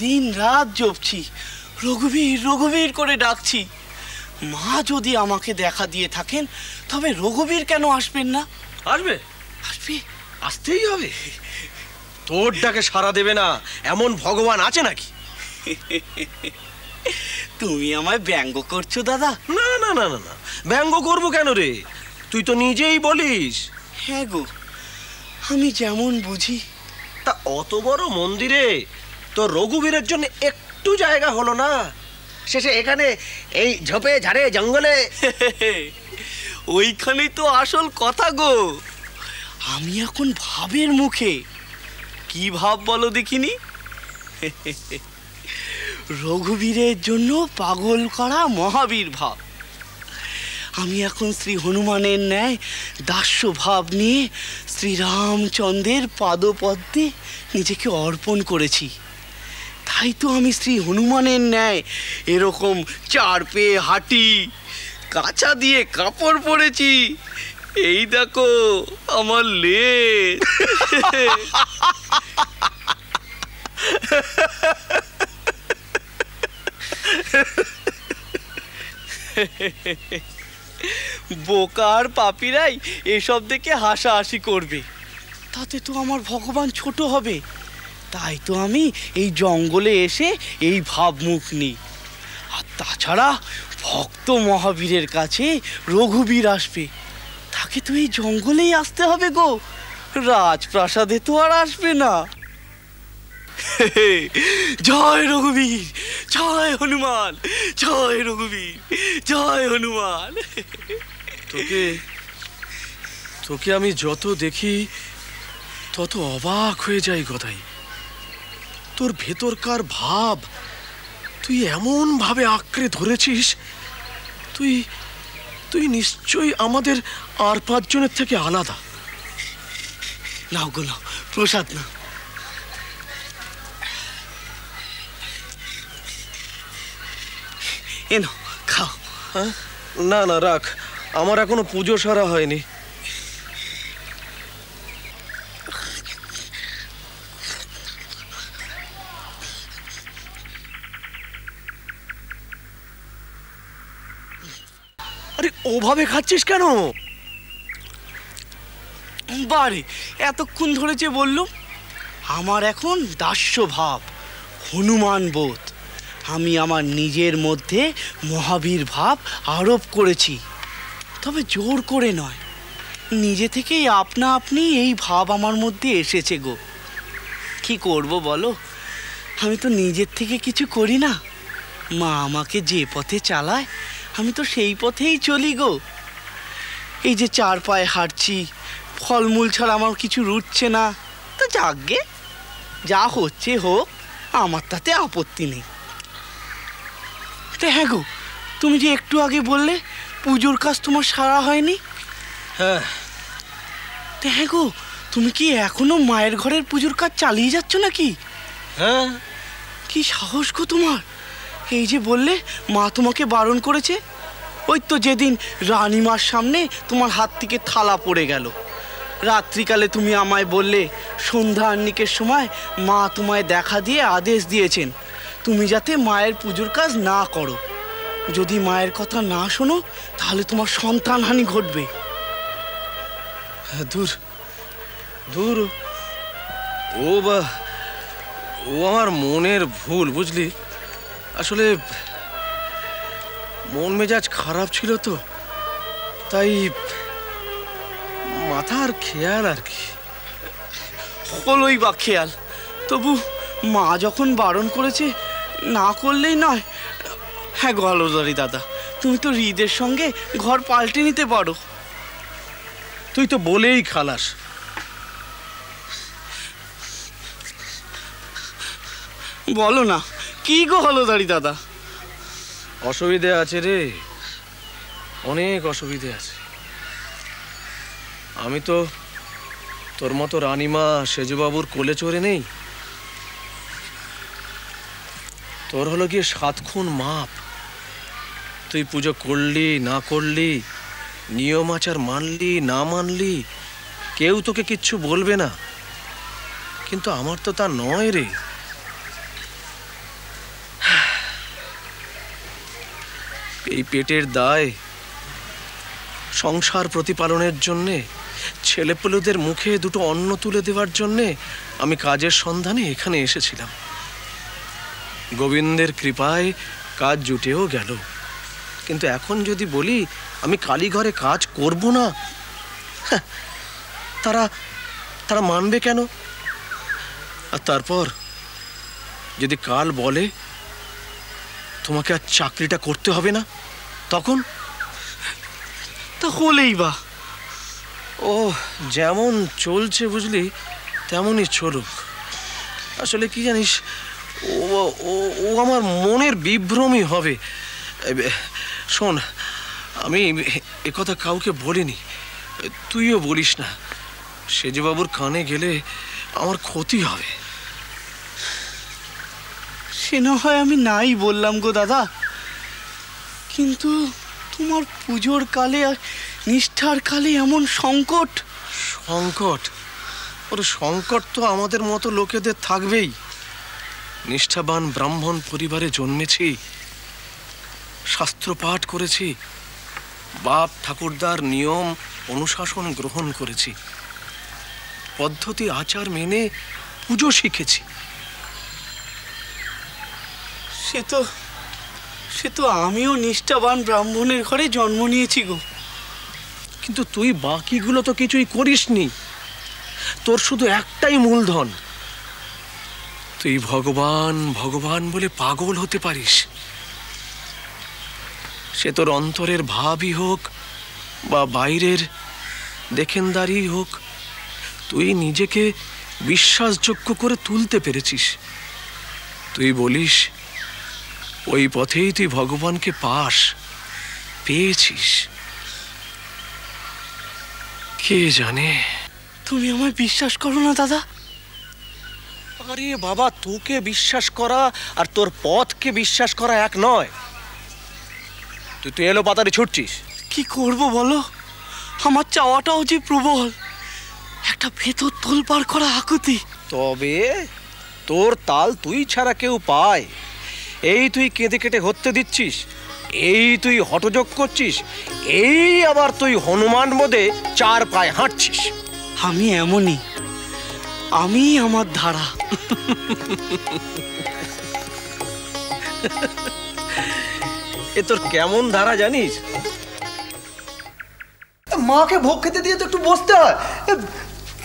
দিন রাত জপছি, রঘুবীর রঘুবীর করে ডাকছি। মা যদি আমাকে দেখা দিয়ে থাকেন, তবে রঘুবীর কেন আসবেন না? আসবে, আসবে, আসতেই হবে। তোর ডাকে সাড়া দেবে না এমন ভগবান আছে নাকি? তুমি আমায় ব্যঙ্গ করছো দাদা? না না না না না, ব্যঙ্গ করবো কেন রে? তুই তো নিজেই বলিস। হ্যাঁ গো, আমি যেমন বুঝি। তা অত বড় মন্দিরে তোর রঘুবীরের জন্য একটু জায়গা হলো না? শেষে এখানে এই ঝোপে ঝাড়ে জঙ্গলে। ওইখানেই তো আসল কথা গো। আমি এখন ভাবের মুখে। কি ভাব বলো দেখিনি? রঘুবীরের জন্য পাগল করা মহাবীর ভাব। আমি এখন শ্রী হনুমানের ন্যায় দাস্য ভাব নিয়ে শ্রীরামচন্দ্রের পাদপদ্মে নিজেকে অর্পণ করেছি। তাই তো আমি শ্রী হনুমানের ন্যায় এরকম চার পেয়ে হাঁটি, কাঁচা দিয়ে কাপড় পরেছি। এই দেখো আমার লেজ। বোকার পাপীরাই এসব দেখে হাসাহাসি করবে, তাতে তো আমার ভগবান ছোট হবে। তাই তো আমি এই জঙ্গলে এসে এই ভাবমুখ নিই। আর তাছাড়া ভক্ত মহাবীরের কাছে রঘুবীর আসবে, তাকে তো এই জঙ্গলেই আসতে হবে গো, রাজপ্রাসাদে তো আর আসবে না। জয় রঘুবীর, জয় হনুমান, জয় রঘুবীর, জয় হনুমান। তোকে আমি যত দেখি তত অবাক হয়ে যাই গদাই। তোর ভেতরকার ভাব তুই এমন ভাবে আঁকড়ে ধরেছিস, তুই নিশ্চয়ই আমাদের আর পাঁচজনের থেকে আলাদা। নাও গো নাও, প্রসাদ না। এনো খাও। হ্যাঁ, না না রাখ, আমার এখনো পুজো সারা হয়নি। আরে ওভাবে খাচ্ছিস কেন? বারে এতক্ষণ ধরে যে বললুম, আমার এখন দাস্য ভাব, হনুমান বোধ। আমি আমার নিজের মধ্যে মহাবীর ভাব আরোপ করেছি, তবে জোর করে নয়, নিজে থেকেই আপনা আপনি এই ভাব আমার মধ্যে এসেছে গো। কি করব বলো, আমি তো নিজের থেকে কিছু করি না। মা আমাকে যে পথে চালায় আমি তো সেই পথেই চলি গো। এই যে চার পায়ে হাঁটছি, ফলমূল ছাড়া আমার কিছু রুটছে না, তো যাকগে, যা হচ্ছে হোক, আমার তাতে আপত্তি নেই। তো হ্যাঁ গো, তুমি যে একটু আগে বললে পুজোর কাজ তোমার সারা হয়নি। হ্যাঁ। তো হ্যাঁ গো, তুমি কি এখনো মায়ের ঘরের পুজোর কাজ চালিয়ে যাচ্ছ নাকি? হ্যাঁ। কি সাহস গো তোমার! এই যে বললে মা তোমাকে বারণ করেছে, ওই তো যেদিন রানীমার সামনে তোমার হাত থেকে থালা পড়ে গেল। রাত্রিকালে তুমি আমায় বললে সন্ধ্যা আহ্নিকের সময় মা তোমায় দেখা দিয়ে আদেশ দিয়েছেন তুমি যাতে মায়ের পুজোর কাজ না করো। যদি মায়ের কথা না শোনো তাহলে তোমার সন্তানহানি ঘটবে। দূর দূর, ও আমার মনের ভুল, বুঝলি? আসলে মন মেজাজ খারাপ ছিল তো, তাই মাথার খেয়াল আর কি। হলোই বা খেয়াল, তবু মা যখন বারণ করেছে না করলেই নয়। হ্যাঁ গলদারি দাদা, তুমি তো হৃদের সঙ্গে ঘর পাল্টে নিতে পারো। তুই তো বলেই খালাস। বলো না, কি গো হলদারি দাদা? অসুবিধে আছে রে, অনেক অসুবিধে আছে। আমি তো তোর মতো রানীমা সেজুবাবুর কোলে চড়ে নেই। তোর হলো গিয়ে 7 খুন মাপ। তুই পুজো করলি না করলি, নিয়ম আচার মানলি না মানলি, কেউ তোকে কিচ্ছু বলবে না। কিন্তু আমার তো তা নয় রে। এই পেটের দায় সংসার প্রতিপালনের জন্যে, ছেলেপুলেদের মুখে দুটো অন্ন তুলে দেওয়ার জন্যে আমি কাজের সন্ধানে এখানে এসেছিলাম। গোবিন্দের কৃপায় কাজ জুটেও গেল। কিন্তু এখন যদি বলি আমি কালীঘরে কাজ করব না, তারা তারা মানবে কেন? আর তারপর যদি কাল বলে তোমাকে আর চাকরিটা করতে হবে না, তখন তা হলেই বা। ও যেমন চলছে বুঝলি, তেমনই চলুক। আসলে কি জানিস, ও ও ও আমার মনের বিভ্রমই হবে। শোন, আমি একথা কাউকে বলিনি, তুইও বলিস না। সেজবাবুর কানে গেলে আমার ক্ষতি হবে। সে না হয় আমি নাই বললাম গো দাদা, কিন্তু তোমার পুজোর কালে আর নিষ্ঠার কালে এমন সংকট। সংকট? ওরে সংকট তো আমাদের মতো লোকেদের থাকবেই। নিষ্ঠাবান ব্রাহ্মণ পরিবারে জন্মেছি, শাস্ত্র পাঠ করেছি, বাপ ঠাকুরদার নিয়ম অনুশাসন গ্রহণ করেছি, পদ্ধতি আচার মেনে পুজো শিখেছি। সে তো আমিও নিষ্ঠাবান ব্রাহ্মণের ঘরে জন্ম নিয়েছি গো। কিন্তু তুই বাকিগুলো তো কিছুই করিসনি। তোর শুধু একটাই মূলধন, তুই ভগবান ভগবান বলে পাগল হতে পারিস। সে তোর অন্তরের ভাবই হোক বা বাইরের দেখেনদারি হোক, তুই নিজেকে বিশ্বাসযোগ্য করে তুলতে পেরেছিস। তুই বলিস ওই পথেই তুই ভগবানকে পেয়েছিস। কে জানে। তুমি আমায় বিশ্বাস করো না দাদা? আরে বাবা, তোকে বিশ্বাস করা আর তোর পথকে বিশ্বাস করা এক নয়। তুই এলো পাতারে ছুটছিস। কি করব বলো, আমার চাওয়াটাও যে প্রবল, একটা ভেতর তোলপাড় করা আকুতি। তবে তোর তাল তুই ছাড়া কেউ পায়? এই তুই কেঁদে কেটে হত্যে দিচ্ছিস, এই তুই হঠযোগ করছিস, এই আবার তুই হনুমান বোধে 4 পায়ে হাঁটছিস। আমি এমনই, আমি আমার ধারা। এ তোর কেমন ধারা জানিস? মাকে ভোগ খেতে দিয়ে তো একটু বসতে হয়।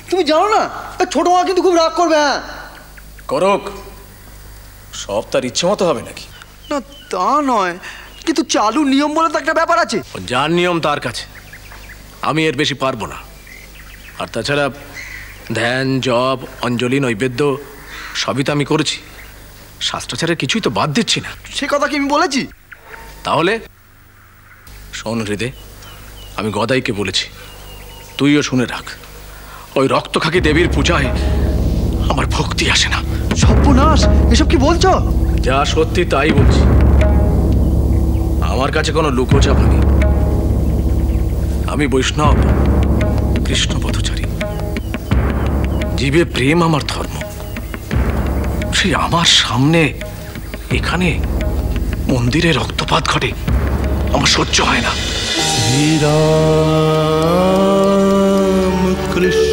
তুমি জানো না, ছোট মা কিন্তু খুব রাগ করবে। হ্যাঁ করুক, সব তার ইচ্ছে মতো হবে নাকি? না তা নয়, কিন্তু চালু নিয়ম বলে তো একটা ব্যাপার আছে। যার নিয়ম তার কাছে, আমি এর বেশি পারবো না। আর তাছাড়া ধ্যান জপ অঞ্জলি নৈবেদ্য সবই তো আমি করেছি, শাস্ত্রাচারের কিছুই তো বাদ দিচ্ছি না। সে কথা কি আমি বলেছি? তাহলে শোন হৃদয়, আমি গদাইকে বলেছি, তুইও শুনে রাখ, ওই রক্তখাকি দেবীর পূজায় আমার ভক্তি আসে না। সর্বনাশ, এসব কি বলছো? যা সত্যি তাই বলছি, আমার কাছে কোনো লুকোচাপা নেই। আমি বৈষ্ণব, কৃষ্ণ পথচারী, জীবে প্রেম আমার ধর্ম। সেই আমার সামনে এখানে মন্দিরে রক্তপাত ঘটে, আমার সহ্য হয় না। শ্রীরাম কৃষ্ণ